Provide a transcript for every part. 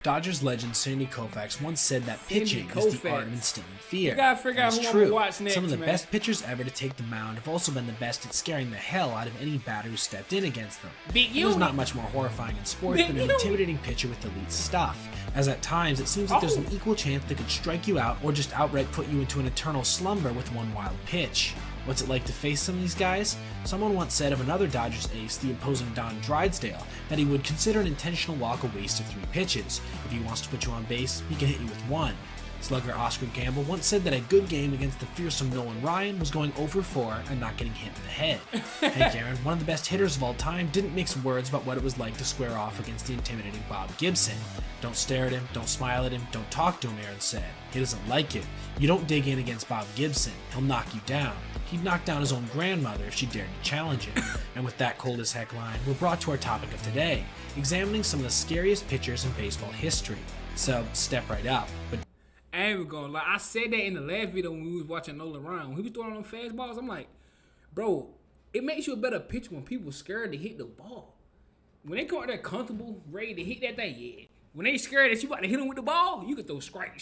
Dodgers legend Sandy Koufax once said that pitching is the art of instilling fear. You gotta figure out who I'm gonna watch next, Some of the man. best pitchers ever to take the mound have also been the best at scaring the hell out of any batter who stepped in against them. There's not much more horrifying in sports than an intimidating pitcher with elite stuff, as at times it seems like there's an equal chance they could strike you out or just outright put you into an eternal slumber with one wild pitch. What's it like to face some of these guys? Someone once said of another Dodgers ace, the imposing Don Drysdale, that he would consider an intentional walk a waste of 3 pitches. If he wants to put you on base, he can hit you with 1. Slugger Oscar Gamble once said that a good game against the fearsome Nolan Ryan was going 0 for 4 and not getting hit in the head. Hank Aaron, one of the best hitters of all time, didn't mix words about what it was like to square off against the intimidating Bob Gibson. Don't stare at him, don't smile at him, don't talk to him, Aaron said. He doesn't like it. You don't dig in against Bob Gibson. He'll knock you down. He'd knock down his own grandmother if she dared to challenge him. And with that cold as heck line, we're brought to our topic of today, examining some of the scariest pitchers in baseball history. So step right up. But I ain't gonna lie, I said that in the last video when we was watching Nolan Ryan. When he was throwing on fastballs, I'm like, bro, it makes you a better pitcher when people scared to hit the ball. When they come out there comfortable, ready to hit that thing, yeah. When they scared that you about to hit him with the ball, you can throw strike.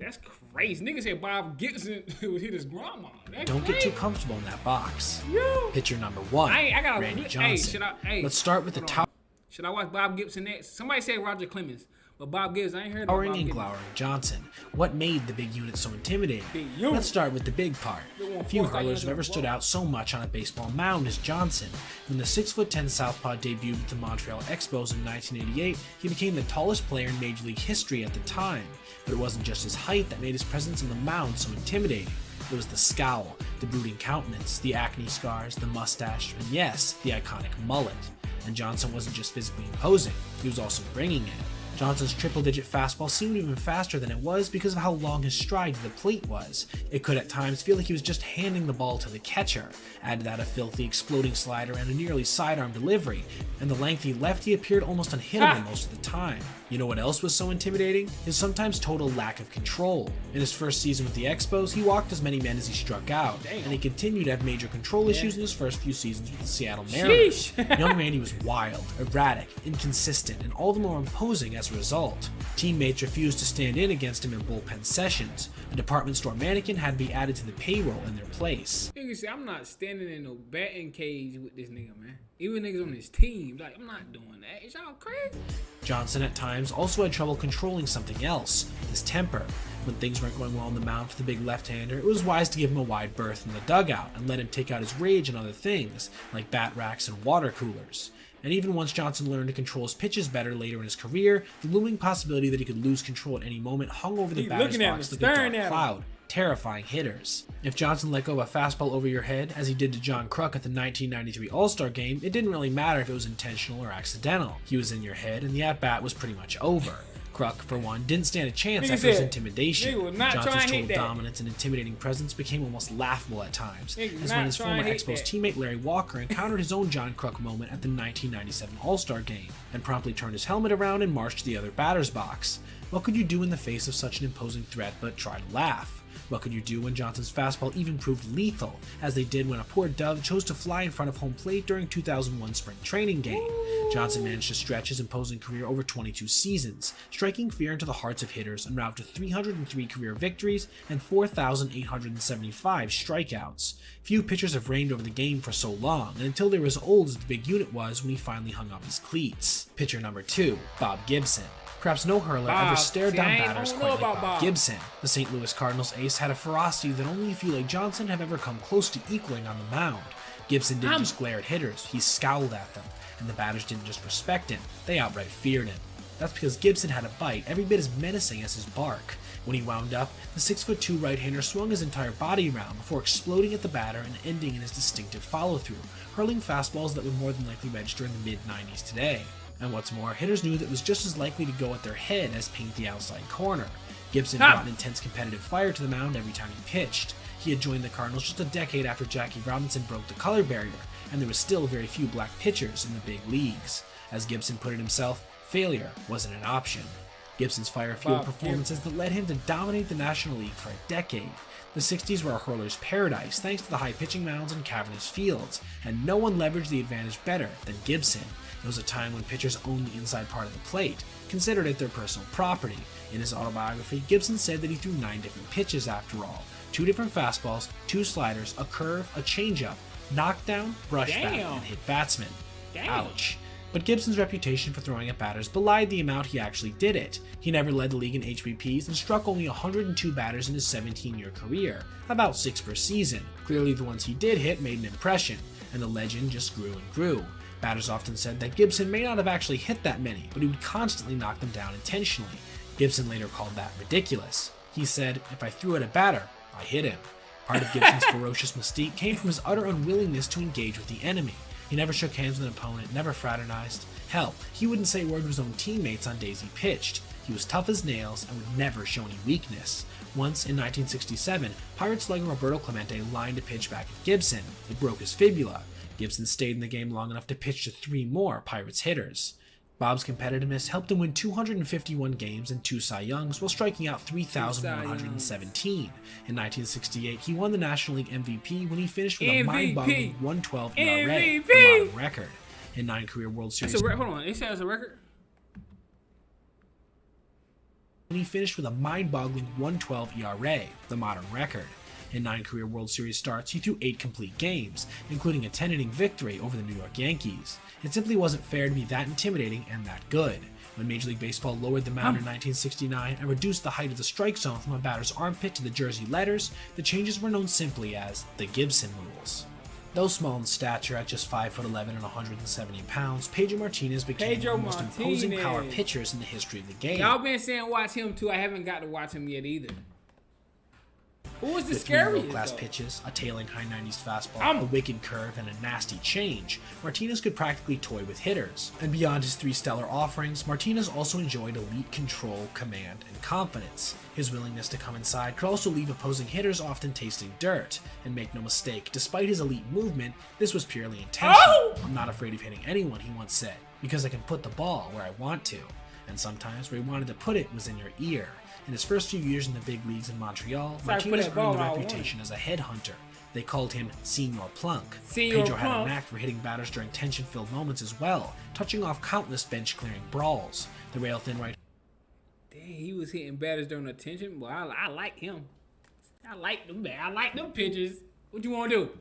That's crazy. Niggas said Bob Gibson would hit his grandma. Don't get too comfortable in that box. Yo. Pitcher number 1, Randy Johnson. Let's start with the top. Should I watch Bob Gibson next? Somebody said Roger Clemens. But Bob Gibson, I ain't heard about Towering Bob and Gibson. glowering Johnson. What made the big unit so intimidating? Let's start with the big part. Few hurlers have ever stood out so much on a baseball mound as Johnson. When the 6'10" southpaw debuted with the Montreal Expos in 1988, he became the tallest player in Major League history at the time. But it wasn't just his height that made his presence on the mound so intimidating. It was the scowl, the brooding countenance, the acne scars, the mustache, and yes, the iconic mullet. And Johnson wasn't just physically imposing, he was also bringing it. Johnson's triple-digit fastball seemed even faster than it was because of how long his stride to the plate was. It could at times feel like he was just handing the ball to the catcher. Add to that a filthy, exploding slider and a nearly sidearm delivery, and the lengthy lefty appeared almost unhittable most of the time. You know what else was so intimidating? His sometimes total lack of control. In his first season with the Expos, he walked as many men as he struck out, and he continued to have major control issues in his first few seasons with the Seattle Mariners. Young Randy was wild, erratic, inconsistent, and all the more imposing as a result. Teammates refused to stand in against him in bullpen sessions. A department store mannequin had to be added to the payroll in their place. Nigga say, I'm not standing in no batting cage with this nigga, man. Even niggas on his team, like, I'm not doing that. Is y'all crazy? Johnson at times also had trouble controlling something else, his temper. When things weren't going well on the mound for the big left-hander, it was wise to give him a wide berth in the dugout and let him take out his rage on other things, like bat racks and water coolers. And even once Johnson learned to control his pitches better later in his career, the looming possibility that he could lose control at any moment hung over the batter's box like a dark cloud, terrifying hitters. If Johnson let go of a fastball over your head, as he did to John Kruk at the 1993 All-Star Game, it didn't really matter if it was intentional or accidental. He was in your head, and the at-bat was pretty much over. Kruk, for one, didn't stand a chance after his intimidation. Johnson's total dominance and intimidating presence became almost laughable at times, as when his former Expos teammate Larry Walker encountered his own John Kruk moment at the 1997 All-Star Game, and promptly turned his helmet around and marched to the other batter's box. What could you do in the face of such an imposing threat but try to laugh? What could you do when Johnson's fastball even proved lethal, as they did when a poor dove chose to fly in front of home plate during 2001 spring training game? Johnson managed to stretch his imposing career over 22 seasons, striking fear into the hearts of hitters en route to 303 career victories and 4,875 strikeouts. Few pitchers have reigned over the game for so long, and until they were as old as the big unit was when he finally hung up his cleats. Pitcher number 2, Bob Gibson. Perhaps no hurler ever stared down batters quite like Bob Gibson. The St. Louis Cardinals ace had a ferocity that only a few like Johnson have ever come close to equaling on the mound. Gibson didn't just glare at hitters, he scowled at them, and the batters didn't just respect him, they outright feared him. That's because Gibson had a bite every bit as menacing as his bark. When he wound up, the 6'2" right-hander swung his entire body around before exploding at the batter and ending in his distinctive follow-through, hurling fastballs that would more than likely register in the mid-90s today. And what's more, hitters knew that it was just as likely to go at their head as paint the outside corner. Gibson brought an intense competitive fire to the mound every time he pitched. He had joined the Cardinals just a decade after Jackie Robinson broke the color barrier, and there was still very few black pitchers in the big leagues. As Gibson put it himself, failure wasn't an option. Gibson's fire field Bob performances that led him to dominate the National League for a decade. The 60s were a hurler's paradise thanks to the high pitching mounds and cavernous fields, and no one leveraged the advantage better than Gibson. It was a time when pitchers owned the inside part of the plate, considered it their personal property. In his autobiography, Gibson said that he threw 9 different pitches after all. 2 different fastballs, 2 sliders, a curve, a changeup, knockdown, brushback, and hit batsmen. Ouch. But Gibson's reputation for throwing at batters belied the amount he actually did it. He never led the league in HBPs and struck only 102 batters in his 17-year career, about 6 per season. Clearly the ones he did hit made an impression, and the legend just grew and grew. Batters often said that Gibson may not have actually hit that many, but he would constantly knock them down intentionally. Gibson later called that ridiculous. He said, "If I threw at a batter, I hit him." Part of Gibson's ferocious mystique came from his utter unwillingness to engage with the enemy. He never shook hands with an opponent, never fraternized. Hell, he wouldn't say a word to his own teammates on days he pitched. He was tough as nails and would never show any weakness. Once, in 1967, Pirates slugger Roberto Clemente lined a pitch back at Gibson. It broke his fibula. Gibson stayed in the game long enough to pitch to 3 more Pirates hitters. Bob's competitiveness helped him win 251 games and 2 Cy Youngs while striking out 3,117. In 1968, he won the National League MVP when he finished with a mind-boggling 112 ERA, the modern record. In 9 career World Series, hold on, it says a record. When he finished with a mind-boggling 112 ERA, the modern record. In 9 career World Series starts, he threw 8 complete games, including a 10-inning victory over the New York Yankees. It simply wasn't fair to be that intimidating and that good. When Major League Baseball lowered the mound in 1969 and reduced the height of the strike zone from a batter's armpit to the jersey letters, the changes were known simply as the Gibson rules. Though small in stature at just 5'11" and 170 pounds, Pedro Martinez became one of the most imposing power pitchers in the history of the game. Y'all been saying watch him too. I haven't got to watch him yet either. Who was the With 3 scariest world-class though? pitches, a tailing high 90s fastball, a wicked curve, and a nasty change, Martinez could practically toy with hitters. And beyond his 3 stellar offerings, Martinez also enjoyed elite control, command, and confidence. His willingness to come inside could also leave opposing hitters often tasting dirt. And make no mistake, despite his elite movement, this was purely intentional. "I'm not afraid of hitting anyone," he once said, "because I can put the ball where I want to." And sometimes where he wanted to put it was in your ear. In his first few years in the big leagues in Montreal, Martinez earned a reputation as a headhunter. They called him Senior Plunk. Pedro had a knack for hitting batters during tension-filled moments as well, touching off countless bench-clearing brawls. The rail-thin right... Dang, he was hitting batters during the tension. Well, I like him. I like them pitches. What you want to do?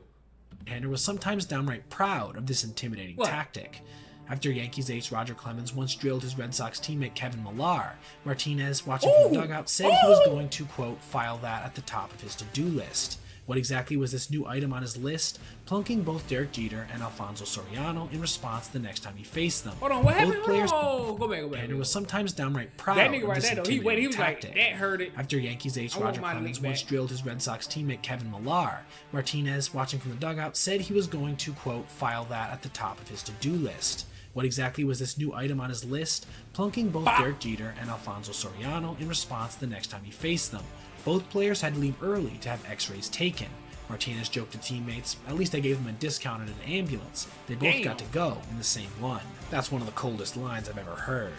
hander was sometimes downright proud of this intimidating tactic. After Yankees ace Roger Clemens once drilled his Red Sox teammate Kevin Millar, Martinez, watching from the dugout, said he was going to, quote, file that at the top of his to-do list. What exactly was this new item on his list? Plunking both Derek Jeter and Alfonso Soriano in response the next time he faced them. Hold on, what happened? Both players, go back. hander was sometimes downright proud that nigga of right this there, though. He was tactic. like, that hurt it. After Yankees ace Roger Clemens once drilled his Red Sox teammate Kevin Millar, Martinez, watching from the dugout, said he was going to, quote, file that at the top of his to-do list. What exactly was this new item on his list? Plunking both Derek Jeter and Alfonso Soriano in response the next time he faced them. Both players had to leave early to have x-rays taken. Martinez joked to teammates, at least I gave them a discount in an ambulance. They both got to go in the same one. That's one of the coldest lines I've ever heard.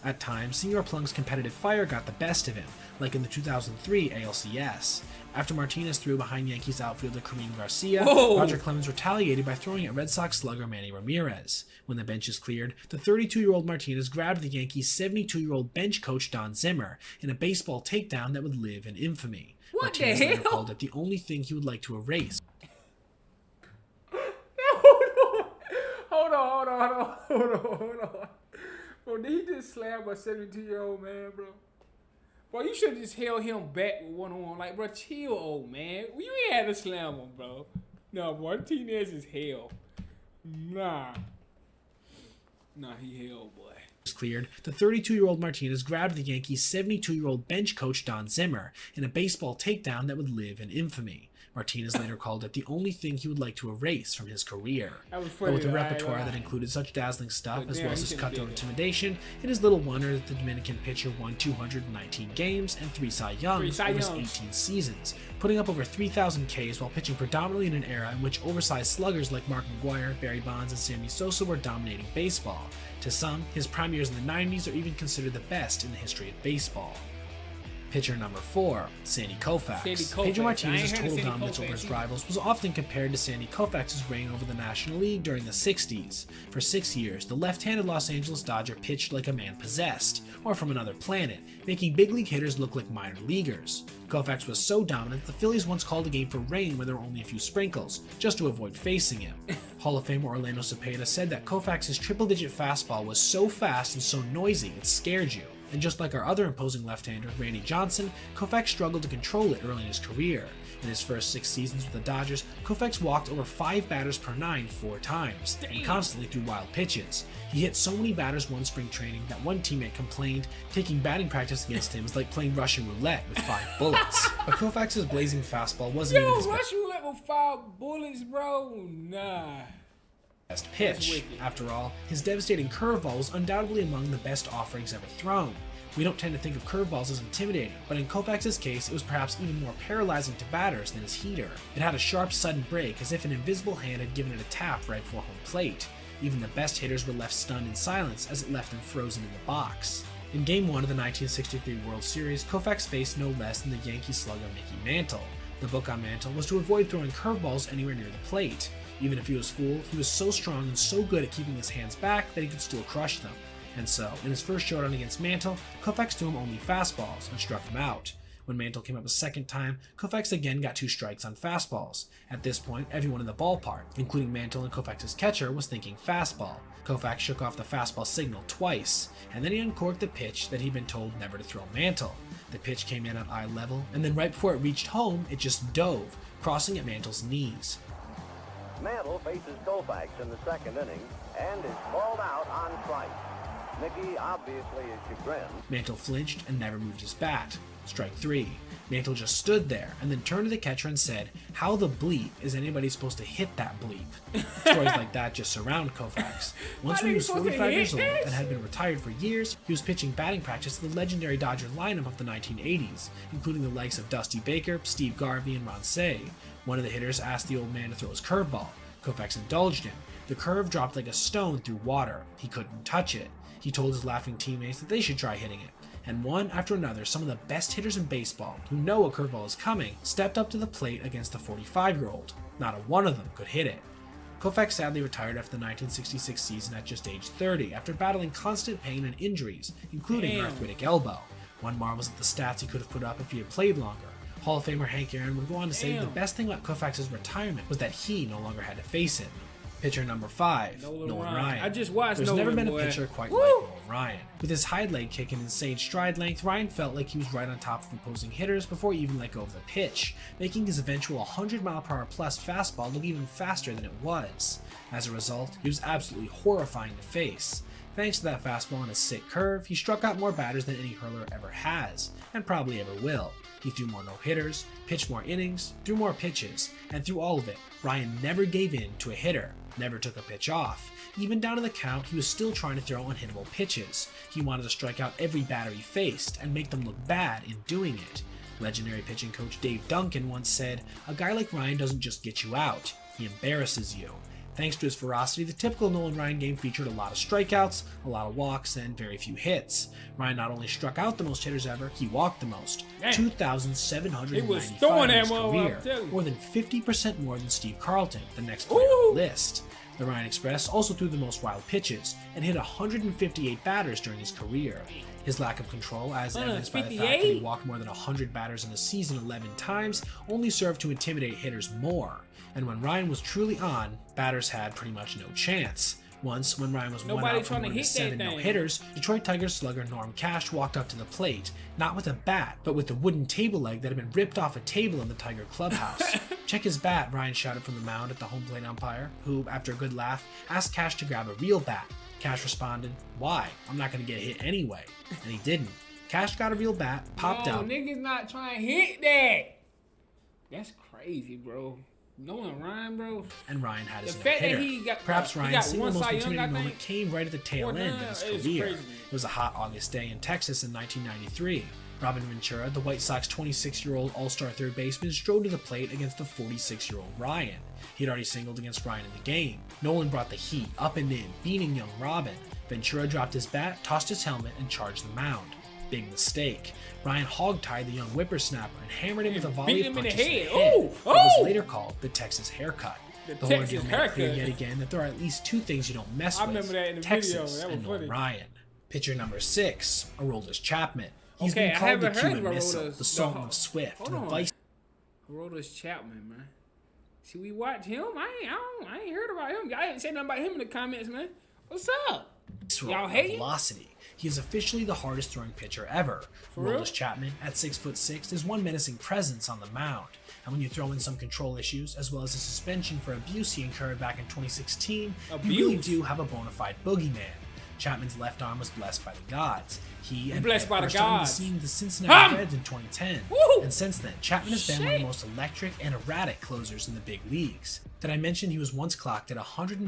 At times, Senior Plunk's competitive fire got the best of him, like in the 2003 ALCS. After Martinez threw behind Yankees outfielder Kareem Garcia, Roger Clemens retaliated by throwing at Red Sox slugger Manny Ramirez. When the benches cleared, the 32-year-old Martinez grabbed the Yankees' 72-year-old bench coach Don Zimmer in a baseball takedown that would live in infamy. What Martinez the later hell? called it the only thing he would like to erase. Hold on. Bro, did he just slam a 72-year-old man, bro? Bro, you should have just held him back with one arm. Like, bro, chill, old man. You ain't had to slam him, bro. No, Martinez is hell. Nah, he hell, boy. Cleared, the 32-year-old Martinez grabbed the Yankees' 72-year-old bench coach Don Zimmer in a baseball takedown that would live in infamy. Martinez later called it the only thing he would like to erase from his career. That was But funny, with a though, repertoire right? that included such dazzling stuff, But as damn, well as he his should've cutthroat did that. intimidation, it is little wonder that the Dominican pitcher won 219 games and 3 Cy Youngs Cy over his Youngs. 18 seasons, putting up over 3,000 Ks while pitching predominantly in an era in which oversized sluggers like Mark McGwire, Barry Bonds, and Sammy Sosa were dominating baseball. To some, his prime years in the 90s are even considered the best in the history of baseball. Pitcher number 4, Sandy Koufax. Sandy Koufax. Pedro I Martinez's ain't heard of total Sandy dominance over Koufax his either. rivals was often compared to Sandy Koufax's reign over the National League during the 60s. For 6 years, the left-handed Los Angeles Dodger pitched like a man possessed, or from another planet, making big league hitters look like minor leaguers. Koufax was so dominant that the Phillies once called a game for rain where there were only a few sprinkles, just to avoid facing him. Hall of Famer Orlando Cepeda said that Koufax's triple-digit fastball was so fast and so noisy it scared you. And just like our other imposing left-hander, Randy Johnson, Koufax struggled to control it early in his career. In his first 6 seasons with the Dodgers, Koufax walked over 5 batters per 9 4 times, and constantly threw wild pitches. He hit so many batters one spring training that one teammate complained taking batting practice against him was like playing Russian roulette with 5 bullets. But Koufax's blazing fastball wasn't even his Russian roulette with 5 bullets, bro? Nah. best pitch. After all, his devastating curveball was undoubtedly among the best offerings ever thrown. We don't tend to think of curveballs as intimidating, but in Koufax's case, it was perhaps even more paralyzing to batters than his heater. It had a sharp, sudden break, as if an invisible hand had given it a tap right before home plate. Even the best hitters were left stunned in silence as it left them frozen in the box. In Game 1 of the 1963 World Series, Koufax faced no less than the Yankee slugger Mickey Mantle. The book on Mantle was to avoid throwing curveballs anywhere near the plate. Even if he was fooled, he was so strong and so good at keeping his hands back that he could still crush them. And so, in his first showdown against Mantle, Koufax threw him only fastballs and struck him out. When Mantle came up a second time, Koufax again got 2 strikes on fastballs. At this point, everyone in the ballpark, including Mantle and Koufax's catcher, was thinking fastball. Koufax shook off the fastball signal twice, and then he uncorked the pitch that he'd been told never to throw Mantle. The pitch came in at eye level, and then right before it reached home, it just dove, crossing at Mantle's knees. Mantle faces Koufax in the second inning and is called out on strike. Mickey obviously is chagrined. Mantle flinched and never moved his bat. Strike 3. Mantle just stood there and then turned to the catcher and said, "How the bleep is anybody supposed to hit that bleep?" Stories like that just surround Koufax. Once when he was 45 years old and had been retired for years, he was pitching batting practice to the legendary Dodger lineup of the 1980s, including the likes of Dusty Baker, Steve Garvey, and Ron Cey. One of the hitters asked the old man to throw his curveball. Koufax indulged him. The curve dropped like a stone through water. He couldn't touch it. He told his laughing teammates that they should try hitting it. And one after another, some of the best hitters in baseball, who know a curveball is coming, stepped up to the plate against the 45-year-old. Not a one of them could hit it. Koufax sadly retired after the 1966 season at just age 30 after battling constant pain and injuries, including an arthritic elbow. One marvels at the stats he could have put up if he had played longer. Hall of Famer Hank Aaron would go on to say the best thing about Koufax's retirement was that he no longer had to face him. Pitcher number 5, Nolan Ryan. I just watched There's Nolan, never been boy. a pitcher quite like Nolan Ryan. With his high leg kick and insane stride length, Ryan felt like he was right on top of opposing hitters before he even let go of the pitch, making his eventual 100-mile-per-hour plus fastball look even faster than it was. As a result, he was absolutely horrifying to face. Thanks to that fastball and his sick curve, he struck out more batters than any hurler ever has, and probably ever will. He threw more no-hitters, pitched more innings, threw more pitches, and through all of it, Ryan never gave in to a hitter, never took a pitch off. Even down to the count, he was still trying to throw unhittable pitches. He wanted to strike out every batter he faced and make them look bad in doing it. Legendary pitching coach Dave Duncan once said, "A guy like Ryan doesn't just get you out, he embarrasses you." Thanks to his ferocity, the typical Nolan Ryan game featured a lot of strikeouts, a lot of walks, and very few hits. Ryan not only struck out the most hitters ever, he walked the most. 2,795 in his career, more than 50% more than Steve Carlton, the next player on the list. The Ryan Express also threw the most wild pitches, and hit 158 batters during his career. His lack of control, as evidenced by the fact that he walked more than 100 batters in a season 11 times, only served to intimidate hitters more. And when Ryan was truly on, batters had pretty much no chance. Once, when Ryan was one out from one of his 7 no-hitters, Detroit Tigers slugger Norm Cash walked up to the plate, not with a bat, but with the wooden table leg that had been ripped off a table in the Tiger clubhouse. "Check his bat," Ryan shouted from the mound at the home plate umpire, who, after a good laugh, asked Cash to grab a real bat. Cash responded, "Why? I'm not going to get hit anyway." And he didn't. Cash got a real bat, popped out. Niggas not trying to hit that. That's crazy. crazy, bro. Nolan Ryan, bro. And Ryan had his The fact that no-hitter. he got Perhaps he Ryan's got single one most Cy Young, intimidating I moment think. came right at the tail Or end of none, his it's career. crazy. It was a hot August day in Texas in 1993. Robin Ventura, the White Sox 26-year-old all-star third baseman, strode to the plate against the 46-year-old Ryan. He had already singled against Ryan in the game. Nolan brought the heat up and in, beating young Robin. Ventura dropped his bat, tossed his helmet, and charged the mound. Big mistake. Ryan hog-tied the young whippersnapper and hammered him with a volley of punches in the head. What was later called the Texas haircut. The Texas ordeal made it clear haircut. yet again that there are at least two things you don't mess I with: remember that in the Texas video. That was and Nolan funny. Ryan. Pitcher number 6, Aroldis Chapman. He's Okay, been I called the haven't heard Cuban of Missile, Aroldis. the Sultan No, of Swift, hold the on. Vice Aroldis Chapman, man. Should we watch him? I ain't heard about him. I ain't say nothing about him in the comments, man. What's up? Y'all of hate him? velocity. He is officially the hardest throwing pitcher ever. For real? Aroldis Chapman, at 6'6", is one menacing presence on the mound. And when you throw in some control issues, as well as a suspension for abuse he incurred back in 2016, you really Abuse? do have a bona fide boogeyman. Chapman's left arm was blessed by the gods. He and Blessed Pitt by the were starting to gods. see the Cincinnati Hum! Reds in 2010. Woo! And since then, Chapman has been one of the Shit. most electric and erratic closers in the big leagues. Did I mention he was once clocked at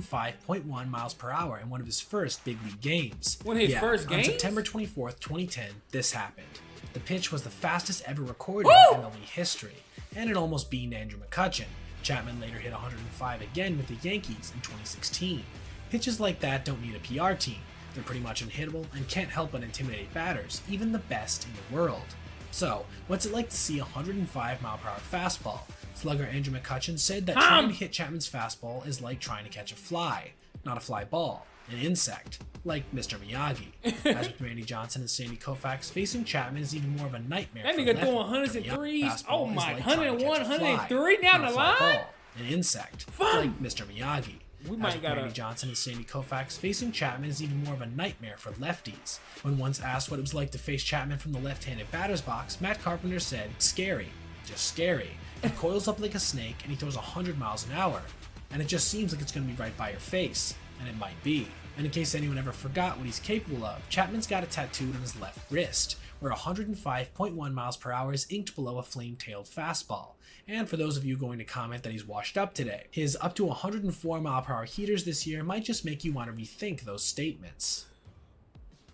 105.1 miles per hour in one of his first big league games? One of his first On games? September 24th, 2010, this happened. The pitch was the fastest ever recorded Woo! in MLB history, and it almost beat Andrew McCutchen. Chapman later hit 105 again with the Yankees in 2016. Pitches like that don't need a PR team. They're pretty much unhittable and can't help but intimidate batters, even the best in the world. So, what's it like to see a 105 mile per hour fastball? Slugger Andrew McCutchen said that trying to hit Chapman's fastball is like trying to catch a fly, not a fly ball, an insect, like Mr. Miyagi. As with Randy Johnson and Sandy Koufax, facing Chapman is even more of a nightmare. That for nigga lefty. throwing hundreds Mr. and Miyagi's threes. fastball Oh is my, like trying to 101, catch a fly, 103 down not a the fly line? ball, an insect, Fun. like Mr. Miyagi. We As might with gotta- Randy Johnson and Sandy Koufax, facing Chapman is even more of a nightmare for lefties. When once asked what it was like to face Chapman from the left-handed batter's box, Matt Carpenter said, "Scary, just scary." He coils up like a snake and he throws 100 miles an hour. And it just seems like it's going to be right by your face. And it might be. And in case anyone ever forgot what he's capable of, Chapman's got it tattooed on his left wrist, where 105.1 miles per hour is inked below a flame-tailed fastball. And for those of you going to comment that he's washed up today, his up to 104 mile per hour heaters this year might just make you want to rethink those statements.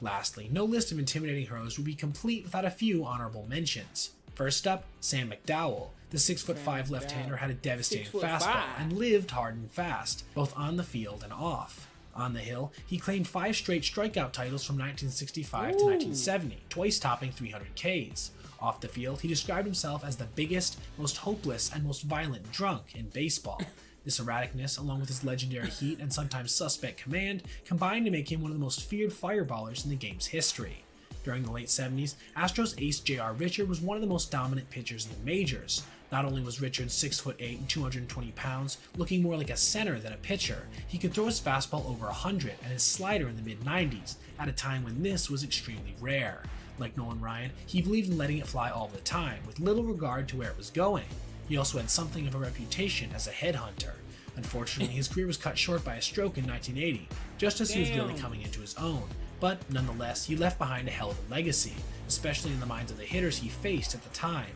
Lastly, no list of intimidating heroes would be complete without a few honorable mentions. First up, Sam McDowell. The 6'5" left-hander had a devastating 6'5". fastball and lived hard and fast, both on the field and off. On the hill, he claimed 5 straight strikeout titles from 1965 to 1970, twice topping 300 Ks. Off the field, he described himself as the biggest, most hopeless, and most violent drunk in baseball. This erraticness, along with his legendary heat and sometimes suspect command, combined to make him one of the most feared fireballers in the game's history. During the late 70s, Astros ace J.R. Richard was one of the most dominant pitchers in the majors. Not only was Richard 6'8" and 220 pounds, looking more like a center than a pitcher, he could throw his fastball over 100 and his slider in the mid-90s, at a time when this was extremely rare. Like Nolan Ryan, he believed in letting it fly all the time, with little regard to where it was going. He also had something of a reputation as a headhunter. Unfortunately, his career was cut short by a stroke in 1980, just as he was really coming into his own. But nonetheless, he left behind a hell of a legacy, especially in the minds of the hitters he faced at the time.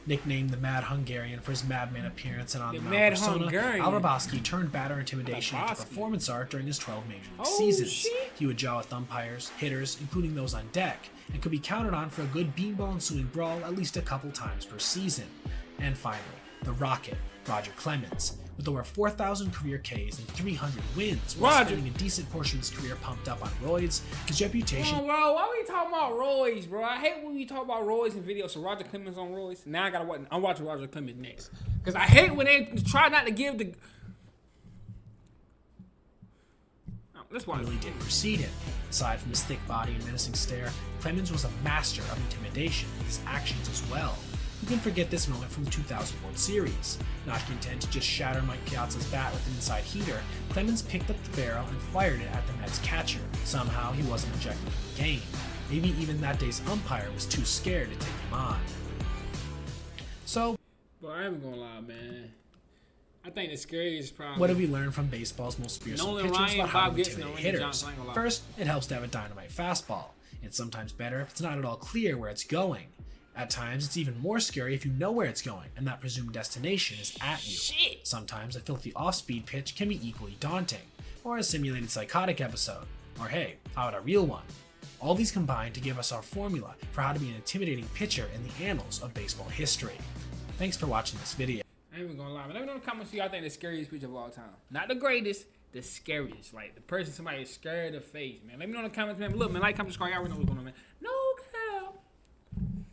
Nicknamed the Mad Hungarian for his madman appearance and on-the-mound Mad persona, Hungarian. Al-Rabosky turned batter intimidation into Rabosky. performance art during his 12 major league Oh, seasons. shit. He would jaw with umpires, hitters, including those on deck, and could be counted on for a good beanball ensuing brawl at least a couple times per season. And finally, the Rocket, Roger Clemens. With over 4,000 career Ks and 300 wins, while Roger. spending a decent portion of his career pumped up on roids, his reputation Come on, bro. Why we talking about Roy's, bro? I hate when we talk about Roy's in videos. So Roger Clemens on Roy's. Now I gotta watch. I'm watching Roger Clemens next. Cause I hate when they try not to give the. Oh, let's watch. really did precede him. Aside from his thick body and menacing stare, Clemens was a master of intimidation with his actions as well. Who can forget this moment from the 2000 World Series? Not content to just shatter Mike Piazza's bat with an inside heater, Clemens picked up the barrel and fired it at the Mets catcher. Somehow he wasn't ejected from the game. Maybe even that day's umpire was too scared to take him on. So, But I ain't gonna lie, man. I think the scariest problem. what have we learned from baseball's most fearsome Nolan pitchers Ryan, about how Bob to Gibson, intimidate and Randy hitters? Johnson, I ain't gonna lie. First, it helps to have a dynamite fastball. It's sometimes better if it's not at all clear where it's going. At times, it's even more scary if you know where it's going and that presumed destination is at you. Shit. Sometimes a filthy off-speed pitch can be equally daunting, or a simulated psychotic episode, or hey, how about a real one? All these combine to give us our formula for how to be an intimidating pitcher in the annals of baseball history. Thanks for watching this video. I ain't even gonna lie, but let me know in the comments who y'all think the scariest pitcher of all time. Not the greatest, the scariest. Like the person somebody is scared to face, man. Let me know in the comments, man. But look, man, like, comment, subscribe. Y'all already know what's going on, man. No.